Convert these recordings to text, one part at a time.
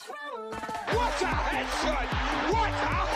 What a head, son! What a head!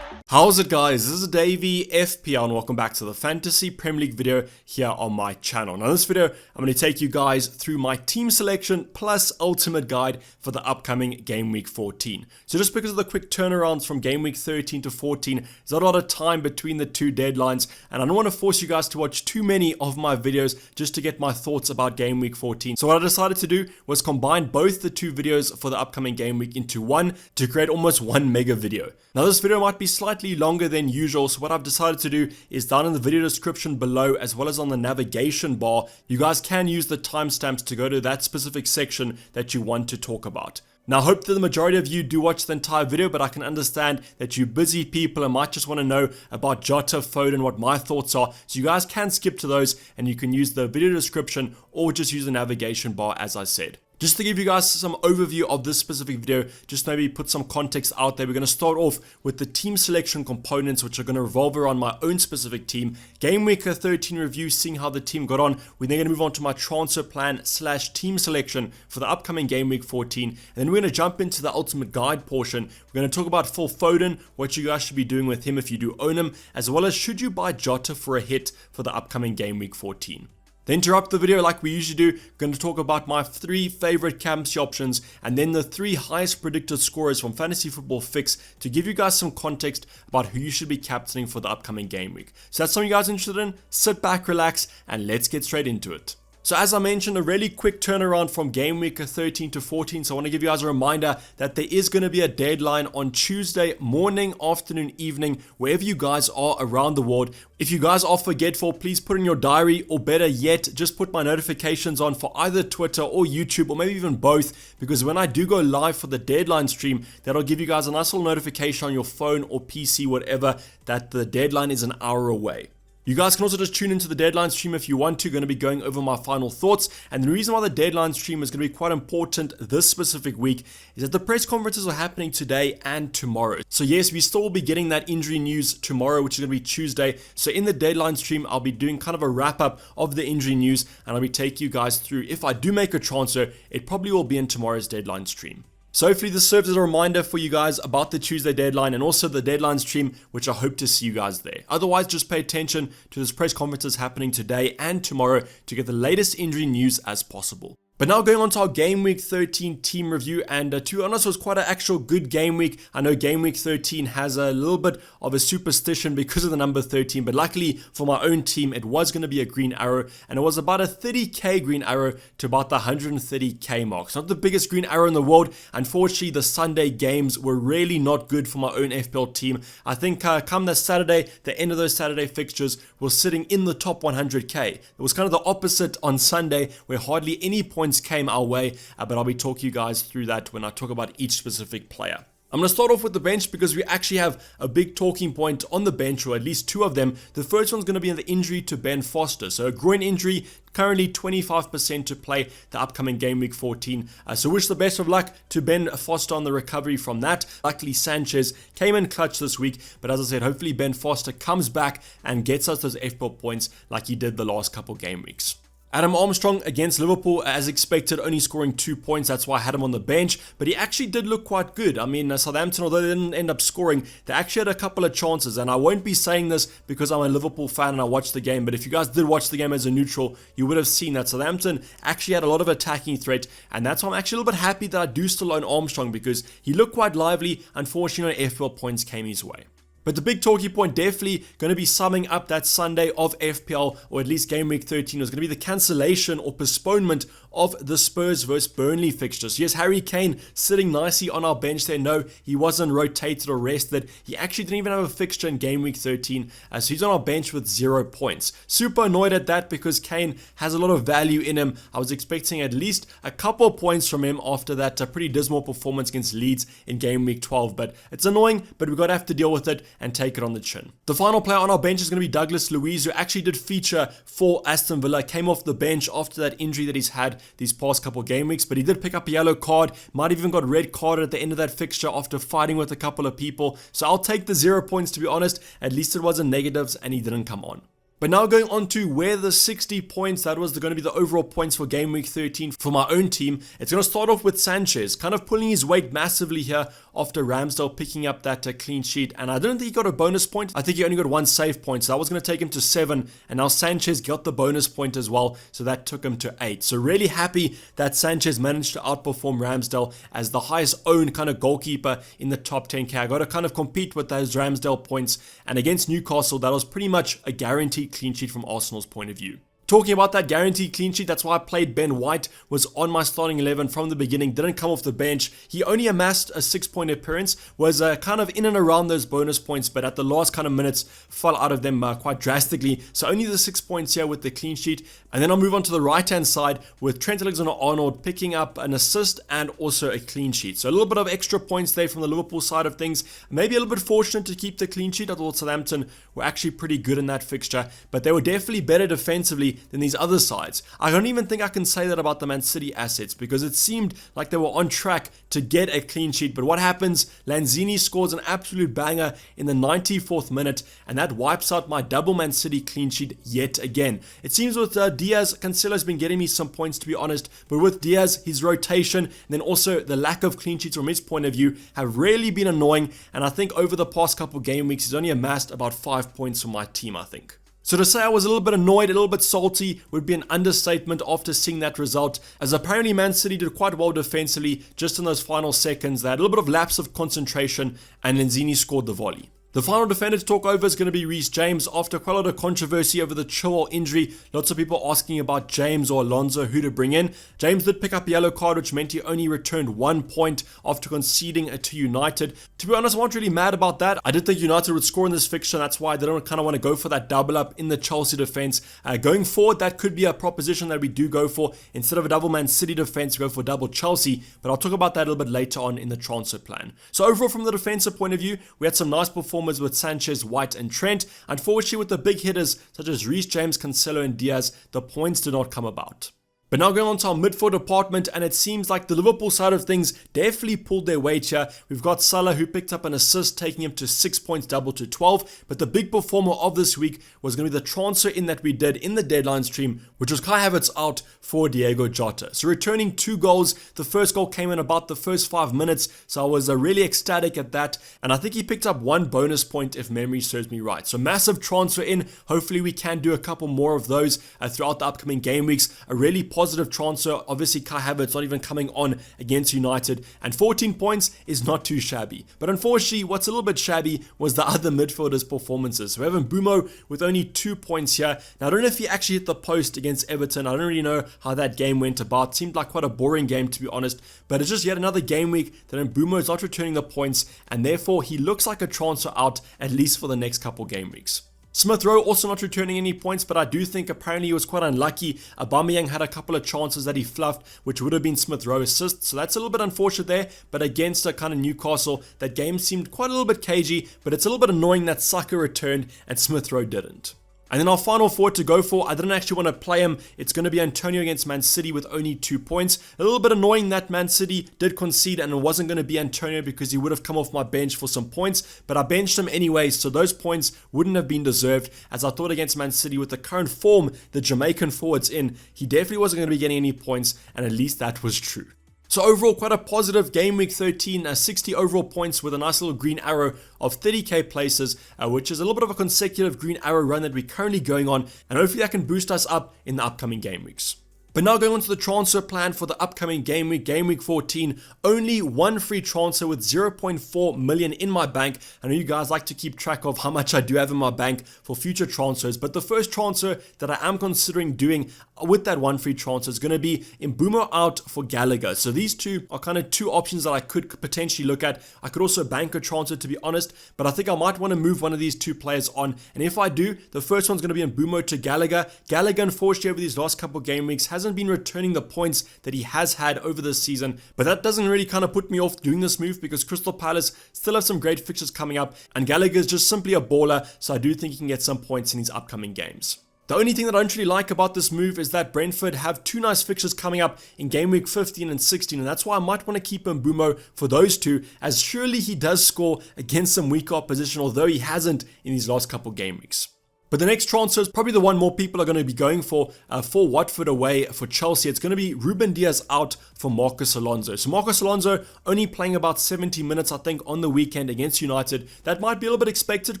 How's it, guys? This is Dayvy, FPL, and welcome back to the Fantasy Premier League video here on my channel. Now in this video, I'm going to take you guys through my team selection plus ultimate guide for the upcoming Game Week 14. So just because of the quick turnarounds from Game Week 13 to 14, there's not a lot of time between the two deadlines, and I don't want to force you guys to watch too many of my videos just to get my thoughts about Game Week 14. So what I decided to do was combine both the two videos for the upcoming game week into one to create almost one mega video. Now this video might be slightly longer than usual, so what I've decided to do is down in the video description below, as well as on the navigation bar, you guys can use the timestamps to go to that specific section that you want to talk about. Now I hope that the majority of you do watch the entire video, but I can understand that you busy people and might just want to know about Jota, Foden, what my thoughts are, so you guys can skip to those and you can use the video description or just use the navigation bar as I said. Just to give you guys some overview of this specific video, just maybe put some context out there, we're going to start off with the team selection components, which are going to revolve around my own specific team. Game Week 13 review, seeing how the team got on. We're then going to move on to my transfer plan / team selection for the upcoming Game Week 14. And then we're going to jump into the ultimate guide portion. We're going to talk about Phil Foden, what you guys should be doing with him if you do own him, as well as should you buy Jota for a hit for the upcoming Game Week 14. Then to wrap the video like we usually do, I'm going to talk about my 3 favorite captaincy options and then the 3 highest predicted scorers from Fantasy Football Fix to give you guys some context about who you should be captaining for the upcoming game week. So that's something you guys are interested in, sit back, relax, and let's get straight into it. So as I mentioned, a really quick turnaround from Game Week 13 to 14. So I want to give you guys a reminder that there is going to be a deadline on Tuesday morning, afternoon, evening, wherever you guys are around the world. If you guys are forgetful, please put in your diary, or better yet, just put my notifications on for either Twitter or YouTube, or maybe even both, because when I do go live for the deadline stream, that'll give you guys a nice little notification on your phone or PC, whatever, that the deadline is an hour away. You guys can also just tune into the deadline stream if you want to. Going to be going over my final thoughts. And the reason why the deadline stream is going to be quite important this specific week is that the press conferences are happening today and tomorrow. So yes, we still will be getting that injury news tomorrow, which is going to be Tuesday. So in the deadline stream, I'll be doing kind of a wrap up of the injury news, and I'll be taking you guys through. If I do make a transfer, it probably will be in tomorrow's deadline stream. So hopefully this serves as a reminder for you guys about the Tuesday deadline and also the deadline stream, which I hope to see you guys there. Otherwise, just pay attention to this press conferences happening today and tomorrow to get the latest injury news as possible. But now going on to our Game Week 13 team review, and to be honest, it was quite an actual good game week. I know Game Week 13 has a little bit of a superstition because of the number 13, but luckily for my own team, it was going to be a green arrow, and it was about a 30k green arrow to about the 130k mark. It's not the biggest green arrow in the world. Unfortunately, the Sunday games were really not good for my own FPL team. I think come the Saturday, the end of those Saturday fixtures, we're sitting in the top 100k. It was kind of the opposite on Sunday, where hardly any points came our way, but I'll be talking you guys through that when I talk about each specific player. I'm going to start off with the bench because we actually have a big talking point on the bench, or at least 2 of them. The first one's going to be the injury to Ben Foster. So a groin injury, currently 25% to play the upcoming Game Week 14. So wish the best of luck to Ben Foster on the recovery from that. Luckily Sanchez came in clutch this week, but as I said, hopefully Ben Foster comes back and gets us those FPL points like he did the last couple game weeks. Adam Armstrong against Liverpool, as expected, only scoring 2 points. That's why I had him on the bench, but he actually did look quite good. I mean, Southampton, although they didn't end up scoring, they actually had a couple of chances, and I won't be saying this because I'm a Liverpool fan and I watched the game, but if you guys did watch the game as a neutral, you would have seen that Southampton actually had a lot of attacking threat, and that's why I'm actually a little bit happy that I do still own Armstrong, because he looked quite lively. Unfortunately, no FPL points came his way. But the big talking point definitely going to be summing up that Sunday of FPL, or at least Game Week 13, was going to be the cancellation or postponement of the Spurs versus Burnley fixtures. Yes, Harry Kane sitting nicely on our bench there. No, he wasn't rotated or rested. He actually didn't even have a fixture in Game Week 13, so he's on our bench with 0 points. Super annoyed at that because Kane has a lot of value in him. I was expecting at least a couple of points from him after that pretty dismal performance against Leeds in Game Week 12, but it's annoying, but we're going to have to deal with it and take it on the chin. The final player on our bench is going to be Douglas Luiz, who actually did feature for Aston Villa. Came off the bench after that injury that he's had these past couple game weeks, but he did pick up a yellow card. Might have even got red carded at the end of that fixture after fighting with a couple of people. So I'll take the 0 points, to be honest. At least it wasn't negatives and he didn't come on. But now going on to where the 60 points, that was going to be the overall points for Game Week 13 for my own team. It's going to start off with Sanchez, kind of pulling his weight massively here after Ramsdale picking up that clean sheet. And I don't think he got a bonus point. I think he only got 1 save point. So that was going to take him to 7. And now Sanchez got the bonus point as well. So that took him to 8. So really happy that Sanchez managed to outperform Ramsdale as the highest owned kind of goalkeeper in the top 10k. I got to kind of compete with those Ramsdale points. And against Newcastle, that was pretty much a guaranteed clean sheet from Arsenal's point of view. Talking about that guaranteed clean sheet, that's why I played Ben White, was on my starting 11 from the beginning, didn't come off the bench. He only amassed a 6-point appearance, was kind of in and around those bonus points, but at the last kind of minutes, fell out of them quite drastically. So only the 6 points here with the clean sheet. And then I'll move on to the right-hand side with Trent Alexander-Arnold picking up an assist and also a clean sheet. So a little bit of extra points there from the Liverpool side of things. Maybe a little bit fortunate to keep the clean sheet. I thought Southampton were actually pretty good in that fixture, but they were definitely better defensively than these other sides. I don't even think I can say that about the Man City assets because it seemed like they were on track to get a clean sheet. But what happens? Lanzini scores an absolute banger in the 94th minute, and that wipes out my double Man City clean sheet yet again. It seems with Diaz, Cancelo's been getting me some points to be honest, but with Diaz, his rotation, and then also the lack of clean sheets from his point of view have really been annoying. And I think over the past couple game weeks, he's only amassed about 5 points for my team, I think. So to say I was a little bit annoyed, a little bit salty would be an understatement after seeing that result, as apparently Man City did quite well defensively just in those final seconds. They had a little bit of lapse of concentration and Lanzini scored the volley. The final defender to talk over is going to be Reece James. After quite a lot of controversy over the Chilwell injury, lots of people asking about James or Alonso, who to bring in. James did pick up a yellow card, which meant he only returned 1 point after conceding to United. To be honest, I wasn't really mad about that. I did think United would score in this fixture. That's why I didn't kind of want to go for that double up in the Chelsea defense. Going forward, that could be a proposition that we do go for. Instead of a double Man City defense, we go for double Chelsea. But I'll talk about that a little bit later on in the transfer plan. So overall, from the defensive point of view, we had some nice performances with Sanchez, White and Trent. Unfortunately, with the big hitters such as Reece James, Cancelo and Diaz, the points did not come about. But now going on to our midfield department, and it seems like the Liverpool side of things definitely pulled their weight here. We've got Salah, who picked up an assist, taking him to 6 points, double to 12. But the big performer of this week was going to be the transfer in that we did in the deadline stream, which was Kai Havertz out for Diogo Jota. So returning 2 goals, the first goal came in about the first 5 minutes, so I was really ecstatic at that. And I think he picked up 1 bonus point if memory serves me right. So massive transfer in. Hopefully we can do a couple more of those throughout the upcoming game weeks. A really positive transfer. Obviously Kai Havertz not even coming on against United, and 14 points is not too shabby. But unfortunately, what's a little bit shabby was the other midfielders' performances. So we have Mbeumo with only 2 points here. Now I don't know if he actually hit the post against Everton. I don't really know how that game went about. It seemed like quite a boring game to be honest, but it's just yet another game week that Mbeumo is not returning the points, and therefore he looks like a transfer out at least for the next couple game weeks. Smith Rowe also not returning any points, but I do think apparently he was quite unlucky. Aubameyang had a couple of chances that he fluffed, which would have been Smith Rowe assists, so that's a little bit unfortunate there. But against a kind of Newcastle, that game seemed quite a little bit cagey, but it's a little bit annoying that Saka returned and Smith Rowe didn't. And then our final forward to go for, I didn't actually want to play him. It's going to be Antonio against Man City with only 2 points. A little bit annoying that Man City did concede and it wasn't going to be Antonio because he would have come off my bench for some points. But I benched him anyway, so those points wouldn't have been deserved, as I thought against Man City with the current form the Jamaican forward's in, he definitely wasn't going to be getting any points, and at least that was true. So overall, quite a positive game week 13, 60 overall points with a nice little green arrow of 30k places, which is a little bit of a consecutive green arrow run that we're currently going on, and hopefully that can boost us up in the upcoming game weeks. But now going on to the transfer plan for the upcoming game week 14, only 1 free transfer with 0.4 million in my bank. I know you guys like to keep track of how much I do have in my bank for future transfers, but the first transfer that I am considering doing with that 1 free transfer is going to be Mbeumo out for Gallagher. So these two are kind of 2 options that I could potentially look at. I could also bank a transfer to be honest, but I think I might want to move one of these 2 players on. And if I do, the first one's going to be Mbeumo to Gallagher. Gallagher, unfortunately, over these last couple game weeks hasn't been returning the points that he has had over this season, but that doesn't really kind of put me off doing this move because Crystal Palace still have some great fixtures coming up, and Gallagher is just simply a baller, so I do think he can get some points in his upcoming games. The only thing that I don't really like about this move is that Brentford have 2 nice fixtures coming up in game week 15 and 16, and that's why I might want to keep Mbeumo for those 2, as surely he does score against some weaker opposition, although he hasn't in these last couple game weeks. But the next transfer is probably the one more people are going to be going for Watford away for Chelsea. It's going to be Ruben Dias out for Marcos Alonso. So Marcos Alonso only playing about 70 minutes, I think, on the weekend against United. That might be a little bit expected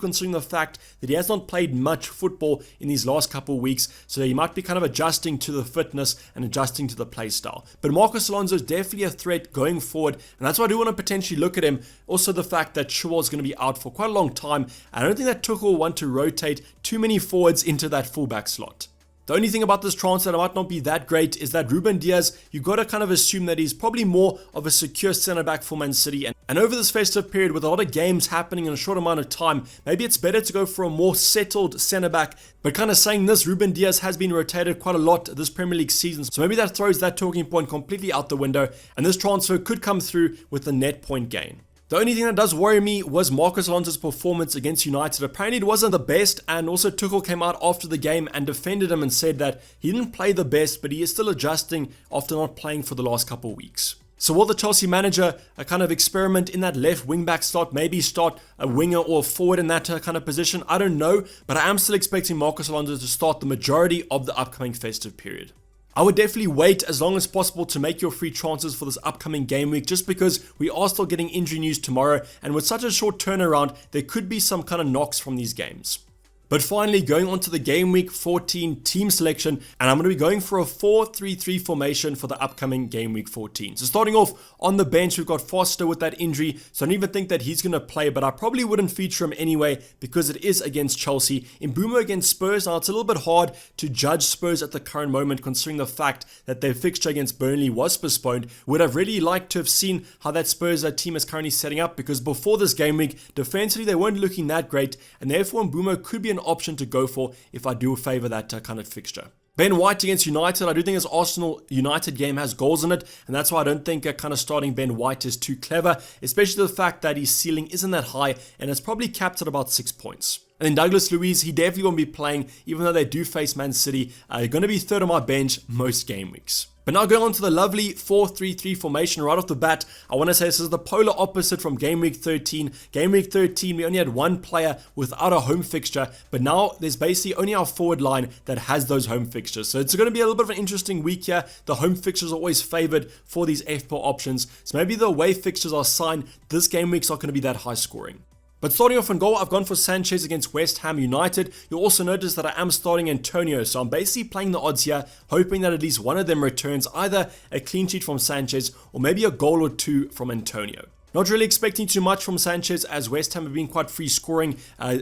considering the fact that he has not played much football in these last couple of weeks. So he might be kind of adjusting to the fitness and adjusting to the play style. But Marcos Alonso is definitely a threat going forward. And that's why I do want to potentially look at him. Also the fact that Shaw is going to be out for quite a long time. I don't think that Tuchel will want to rotate too many forwards into that fullback slot. The only thing about this transfer that might not be that great is that Ruben Dias, you got to kind of assume that he's probably more of a secure centre back for Man City. And over this festive period with a lot of games happening in a short amount of time, maybe it's better to go for a more settled centre back. But kind of saying this, Ruben Dias has been rotated quite a lot this Premier League season. So maybe that throws that talking point completely out the window. And this transfer could come through with a net point gain. The only thing that does worry me was Marcos Alonso's performance against United. Apparently it wasn't the best, and also Tuchel came out after the game and defended him and said that he didn't play the best, but he is still adjusting after not playing for the last couple of weeks. So will the Chelsea manager kind of experiment in that left wing-back slot, maybe start a winger or a forward in that kind of position? I don't know, but I am still expecting Marcos Alonso to start the majority of the upcoming festive period. I would definitely wait as long as possible to make your free transfers for this upcoming game week, just because we are still getting injury news tomorrow, and with such a short turnaround, there could be some kind of knocks from these games. But finally, going on to the Game Week 14 team selection, and I'm going to be going for a 4-3-3 formation for the upcoming Game Week 14. So starting off on the bench, we've got Foster with that injury, so I don't even think that he's going to play, but I probably wouldn't feature him anyway because it is against Chelsea. Mbeumo against Spurs, now it's a little bit hard to judge Spurs at the current moment considering the fact that their fixture against Burnley was postponed. Would have really liked to have seen how that Spurs team is currently setting up, because before this game week, defensively they weren't looking that great, and therefore Mbeumo could be an option to go for if I do favor that kind of fixture. Ben White against United, I do think this Arsenal United game has goals in it, and that's why I don't think kind of starting Ben White is too clever, especially the fact that his ceiling isn't that high and it's probably capped at about 6 points. And then Douglas Luiz, he definitely won't be playing, even though they do face Man City. Going to be third on my bench most game weeks. But now going on to the lovely 4-3-3 formation right off the bat, I want to say this is the polar opposite from Game Week 13. Game Week 13, we only had one player without a home fixture, but now there's basically only our forward line that has those home fixtures. So it's going to be a little bit of an interesting week here. The home fixtures are always favored for these FPL options. So maybe the away fixtures are signed. This game week's not going to be that high scoring. But starting off in goal, I've gone for Sanchez against West Ham United. You'll also notice that I am starting Antonio, so I'm basically playing the odds here, hoping that at least one of them returns either a clean sheet from Sanchez or maybe a goal or two from Antonio. Not really expecting too much from Sanchez, as West Ham have been quite free scoring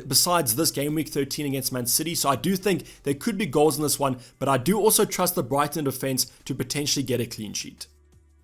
besides this game week 13 against Man City, so I do think there could be goals in this one, but I do also trust the Brighton defense to potentially get a clean sheet.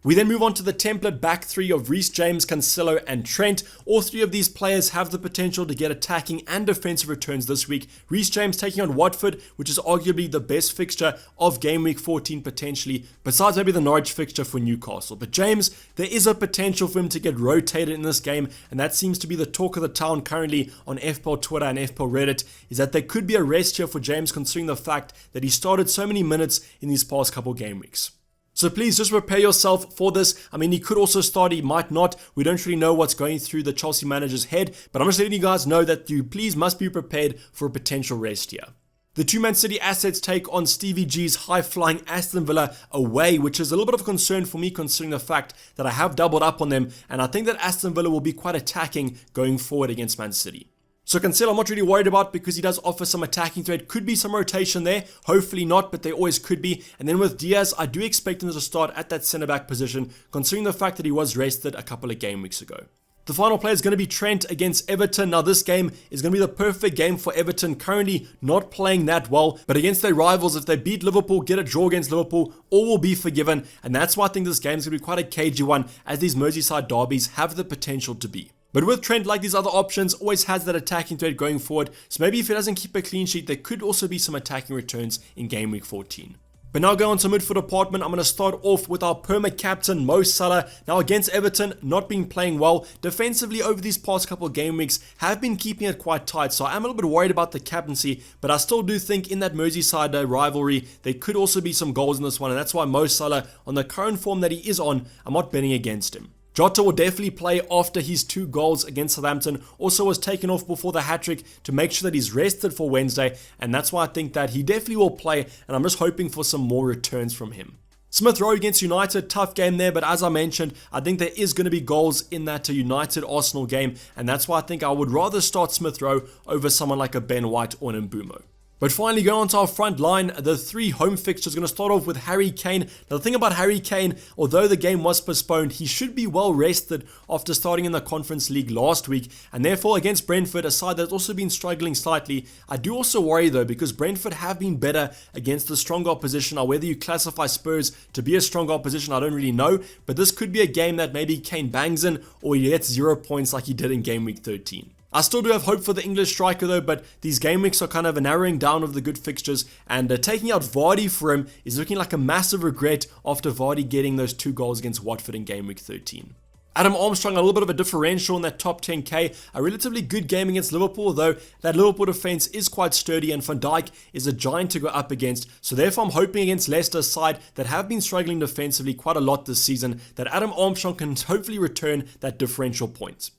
We then move on to the template back three of Reece James, Cancelo and Trent. All three of these players have the potential to get attacking and defensive returns this week. Reece James taking on Watford, which is arguably the best fixture of Game Week 14 potentially, besides maybe the Norwich fixture for Newcastle. But James, there is a potential for him to get rotated in this game, and that seems to be the talk of the town currently on FPL Twitter and FPL Reddit, is that there could be a rest here for James considering the fact that he started so many minutes in these past couple game weeks. So please just prepare yourself for this. I mean, he could also start, he might not. We don't really know what's going through the Chelsea manager's head, but I'm just letting you guys know that you please must be prepared for a potential rest here. The two Man City assets take on Stevie G's high-flying Aston Villa away, which is a little bit of a concern for me considering the fact that I have doubled up on them, and I think that Aston Villa will be quite attacking going forward against Man City. So Cancelo I'm not really worried about because he does offer some attacking threat. Could be some rotation there. Hopefully not, but there always could be. And then with Diaz, I do expect him to start at that centre-back position, considering the fact that he was rested a couple of game weeks ago. The final play is going to be Trent against Everton. Now this game is going to be the perfect game for Everton, currently not playing that well, but against their rivals, if they beat Liverpool, get a draw against Liverpool, all will be forgiven. And that's why I think this game is going to be quite a cagey one, as these Merseyside derbies have the potential to be. But with Trent, like these other options, always has that attacking threat going forward. So maybe if he doesn't keep a clean sheet, there could also be some attacking returns in Game Week 14. But now going on to midfield department, I'm going to start off with our perma captain, Mo Salah. Now against Everton, not been playing well. Defensively over these past couple of game weeks, have been keeping it quite tight. So I'm a little bit worried about the captaincy, but I still do think in that Merseyside rivalry, there could also be some goals in this one. And that's why Mo Salah, on the current form that he is on, I'm not betting against him. Jota will definitely play after his 2 goals against Southampton. Also was taken off before the hat-trick to make sure that he's rested for Wednesday, and that's why I think that he definitely will play, and I'm just hoping for some more returns from him. Smith Rowe against United, tough game there, but as I mentioned, I think there is going to be goals in that United-Arsenal game, and that's why I think I would rather start Smith Rowe over someone like a Ben White or an Mbeumo. But finally, going on to our front line, the 3 home fixtures. Going to start off with Harry Kane. Now, the thing about Harry Kane, although the game was postponed, he should be well rested after starting in the Conference League last week. And therefore, against Brentford, a side that's also been struggling slightly, I do also worry though, because Brentford have been better against the stronger opposition. Now, whether you classify Spurs to be a stronger opposition, I don't really know. But this could be a game that maybe Kane bangs in, or he gets 0 points like he did in game week 13. I still do have hope for the English striker though, but these game weeks are kind of a narrowing down of the good fixtures, and taking out Vardy for him is looking like a massive regret after Vardy getting those 2 goals against Watford in game week 13. Adam Armstrong, a little bit of a differential in that top 10k, a relatively good game against Liverpool, though that Liverpool defense is quite sturdy and Van Dijk is a giant to go up against, so therefore I'm hoping against Leicester's side that have been struggling defensively quite a lot this season, that Adam Armstrong can hopefully return that differential point.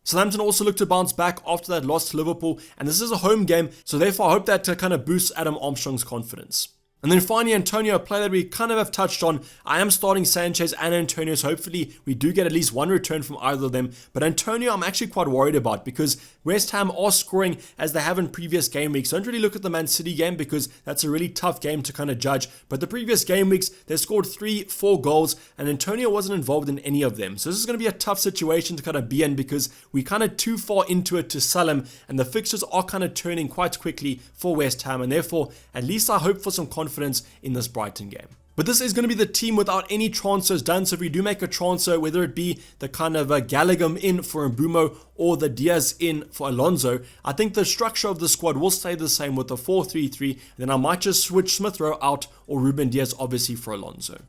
Southampton also look to bounce back after that loss to Liverpool, and this is a home game, so therefore I hope that kind of boosts Adam Armstrong's confidence. And then finally, Antonio, a player that we kind of have touched on. I am starting Sanchez and Antonio, so hopefully we do get at least 1 return from either of them. But Antonio, I'm actually quite worried about because West Ham are scoring as they have in previous game weeks. Don't really look at the Man City game because that's a really tough game to kind of judge. But the previous game weeks, they scored 3-4 goals, and Antonio wasn't involved in any of them. So this is going to be a tough situation to kind of be in because we kind of too far into it to sell him, and the fixtures are kind of turning quite quickly for West Ham, and therefore at least I hope for some confidence in this Brighton game. But this is going to be the team without any transfers done, so if we do make a transfer, whether it be the kind of Gallagher in for Mbeumo or the Diaz in for Alonso, I think the structure of the squad will stay the same with the 4-3-3, and then I might just switch Smith Rowe out or Ruben Diaz obviously for Alonso.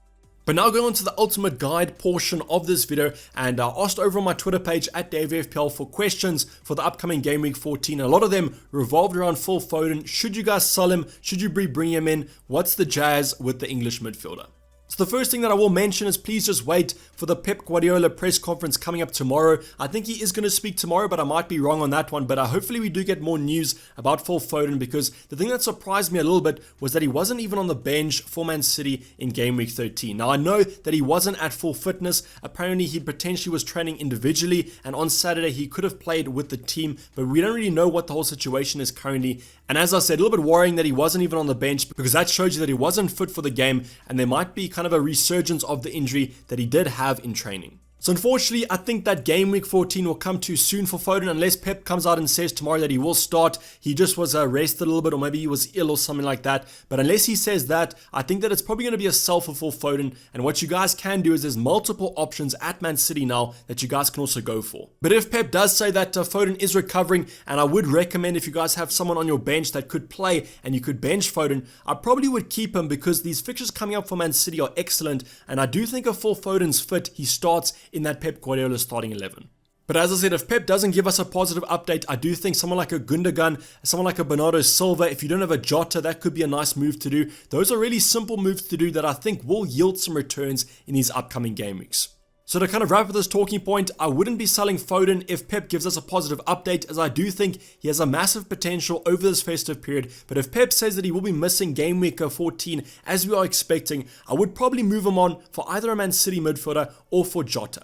But now going on to the ultimate guide portion of this video, and I asked over on my Twitter page at Dayvy FPL for questions for the upcoming game week 14. A lot of them revolved around Phil Foden. Should you guys sell him? Should you bring him in? What's the jazz with the English midfielder? So the first thing that I will mention is please just wait for the Pep Guardiola press conference coming up tomorrow. I think he is going to speak tomorrow, but I might be wrong on that one. But hopefully we do get more news about Phil Foden, because the thing that surprised me a little bit was that he wasn't even on the bench for Man City in game week 13. Now I know that he wasn't at full fitness. Apparently he potentially was training individually, and on Saturday he could have played with the team, but we don't really know what the whole situation is currently. And as I said, a little bit worrying that he wasn't even on the bench, because that shows you that he wasn't fit for the game, and there might be kind of a resurgence of the injury that he did have in training. So unfortunately, I think that game week 14 will come too soon for Foden unless Pep comes out and says tomorrow that he will start. He just was rested a little bit, or maybe he was ill or something like that. But unless he says that, I think that it's probably going to be a sell for Phil Foden. And what you guys can do is there's multiple options at Man City now that you guys can also go for. But if Pep does say that Foden is recovering, and I would recommend if you guys have someone on your bench that could play and you could bench Foden, I probably would keep him because these fixtures coming up for Man City are excellent. And I do think if Phil Foden's fit, he starts in that Pep Guardiola starting 11. But as I said, if Pep doesn't give us a positive update, I do think someone like a Gundogan, someone like a Bernardo Silva, if you don't have a Jota, that could be a nice move to do. Those are really simple moves to do that I think will yield some returns in these upcoming game weeks. So to kind of wrap up this talking point, I wouldn't be selling Foden if Pep gives us a positive update, as I do think he has a massive potential over this festive period. But if Pep says that he will be missing game week 14 as we are expecting, I would probably move him on for either a Man City midfielder or for Jota.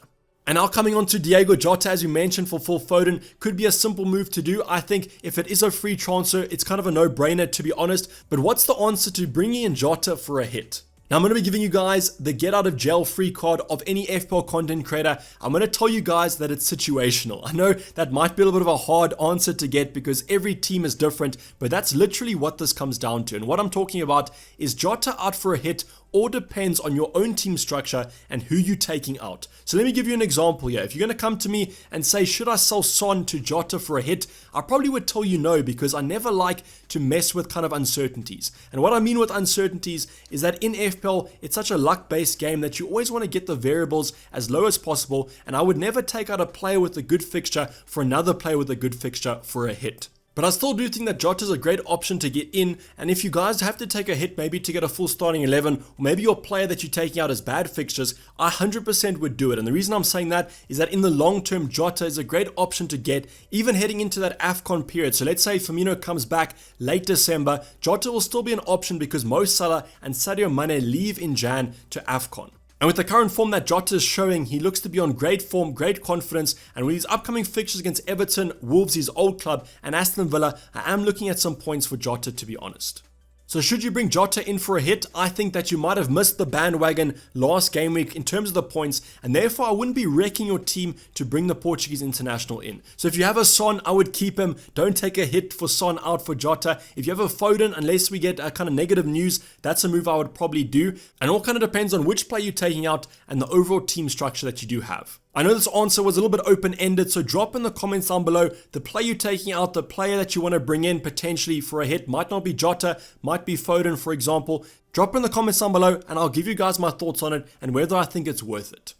And now coming on to Diego Jota, as you mentioned, for Phil Foden, could be a simple move to do. I think if it is a free transfer, it's kind of a no-brainer to be honest. But what's the answer to bringing in Jota for a hit? Now I'm going to be giving you guys the get out of jail free card of any FPL content creator. I'm going to tell you guys that it's situational. I know that might be a little bit of a hard answer to get because every team is different, but that's literally what this comes down to. And what I'm talking about is Jota out for a hit all depends on your own team structure and who you're taking out. So let me give you an example here. If you're going to come to me and say, should I sell Son to Jota for a hit? I probably would tell you no, because I never like to mess with kind of uncertainties. And what I mean with uncertainties is that in FPL, it's such a luck-based game that you always want to get the variables as low as possible. And I would never take out a player with a good fixture for another player with a good fixture for a hit. But I still do think that Jota is a great option to get in, and if you guys have to take a hit maybe to get a full starting 11, or maybe your player that you're taking out has bad fixtures, I 100% would do it. And the reason I'm saying that is that in the long term, Jota is a great option to get, even heading into that AFCON period. So let's say Firmino comes back late December, Jota will still be an option because Mo Salah and Sadio Mane leave in Jan to AFCON. And with the current form that Jota is showing, he looks to be on great form, great confidence, and with his upcoming fixtures against Everton, Wolves, his old club, and Aston Villa, I am looking at some points for Jota, to be honest. So should you bring Jota in for a hit, I think that you might have missed the bandwagon last game week in terms of the points, and therefore I wouldn't be wrecking your team to bring the Portuguese international in. So if you have a Son, I would keep him. Don't take a hit for Son out for Jota. If you have a Foden, unless we get a kind of negative news, that's a move I would probably do. And all kind of depends on which player you're taking out and the overall team structure that you do have. I know this answer was a little bit open-ended, so drop in the comments down below the player you're taking out, the player that you want to bring in potentially for a hit. Might not be Jota, might be Foden, for example. Drop in the comments down below and I'll give you guys my thoughts on it and whether I think it's worth it.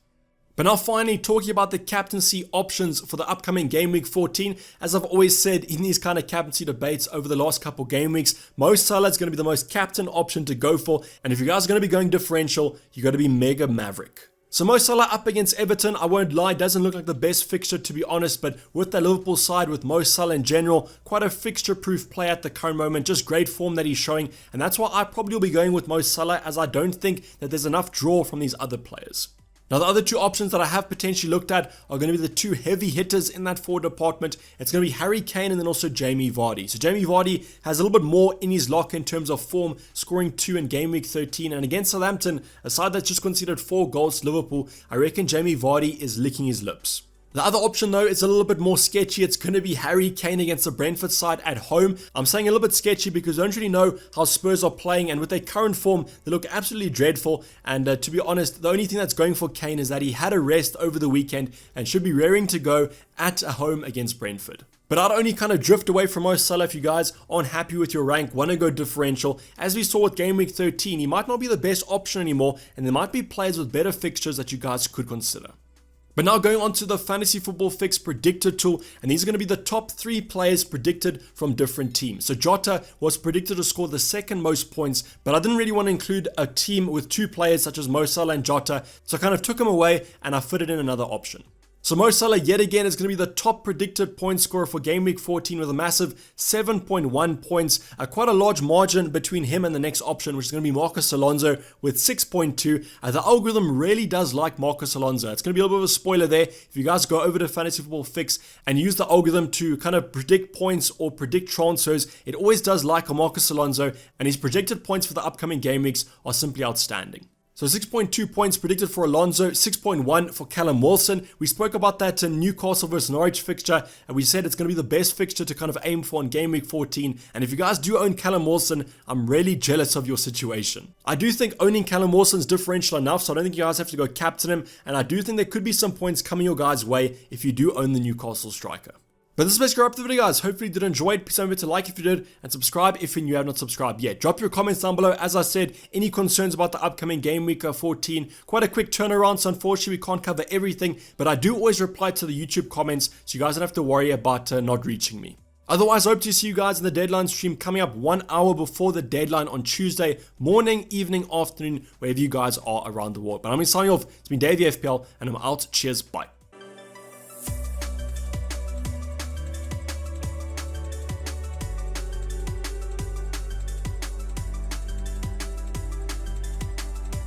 But now finally talking about the captaincy options for the upcoming game week 14. As I've always said in these kind of captaincy debates over the last couple game weeks, Mo Salah is going to be the most captain option to go for. And if you guys are going to be going differential, you got to be mega maverick. So Mo Salah up against Everton, I won't lie, doesn't look like the best fixture to be honest, but with the Liverpool side, with Mo Salah in general, quite a fixture-proof player at the current moment, just great form that he's showing, and that's why I probably will be going with Mo Salah, as I don't think that there's enough draw from these other players. Now the other two options that I have potentially looked at are going to be the two heavy hitters in that forward department. It's going to be Harry Kane and then also Jamie Vardy. So Jamie Vardy has a little bit more in his lock in terms of form, scoring 2 in game week 13. And against Southampton, a side that's just conceded 4 goals to Liverpool, I reckon Jamie Vardy is licking his lips. The other option though is a little bit more sketchy. It's going to be Harry Kane against the Brentford side at home. I'm saying a little bit sketchy because I don't really know how Spurs are playing, and with their current form they look absolutely dreadful, and to be honest, the only thing that's going for Kane is that he had a rest over the weekend and should be raring to go at home against Brentford. But I'd only kind of drift away from Mo Salah if you guys aren't happy with your rank, want to go differential. As we saw with game week 13, he might not be the best option anymore, and there might be players with better fixtures that you guys could consider. But now going on to the Fantasy Football Fix Predictor tool, and these are going to be the top 3 players predicted from different teams. So Jota was predicted to score the second most points, but I didn't really want to include a team with 2 players such as Mo Salah and Jota, so I kind of took him away and I fitted in another option. So Mo Salah yet again is going to be the top predicted point scorer for game week 14 with a massive 7.1 points, quite a large margin between him and the next option, which is going to be Marcos Alonso with 6.2. The algorithm really does like Marcos Alonso. It's going to be a little bit of a spoiler there. If you guys go over to Fantasy Football Fix and use the algorithm to kind of predict points or predict transfers, it always does like a Marcos Alonso, and his projected points for the upcoming game weeks are simply outstanding. So 6.2 points predicted for Alonso, 6.1 for Callum Wilson. We spoke about that Newcastle versus Norwich fixture, and we said it's going to be the best fixture to kind of aim for in game week 14. And if you guys do own Callum Wilson, I'm really jealous of your situation. I do think owning Callum Wilson is differential enough, so I don't think you guys have to go captain him. And I do think there could be some points coming your guys' way if you do own the Newcastle striker. But this is basically up the video, guys. Hopefully you did enjoy it. Please don't forget to like if you did and subscribe if you have not subscribed yet. Drop your comments down below. As I said, any concerns about the upcoming game week 14. Quite a quick turnaround, so unfortunately we can't cover everything, but I do always reply to the YouTube comments, so you guys don't have to worry about not reaching me. Otherwise, I hope to see you guys in the deadline stream coming up 1 hour before the deadline on Tuesday morning, evening, afternoon, wherever you guys are around the world. But I'm signing off. It's been Dayvy FPL, and I'm out. Cheers. Bye.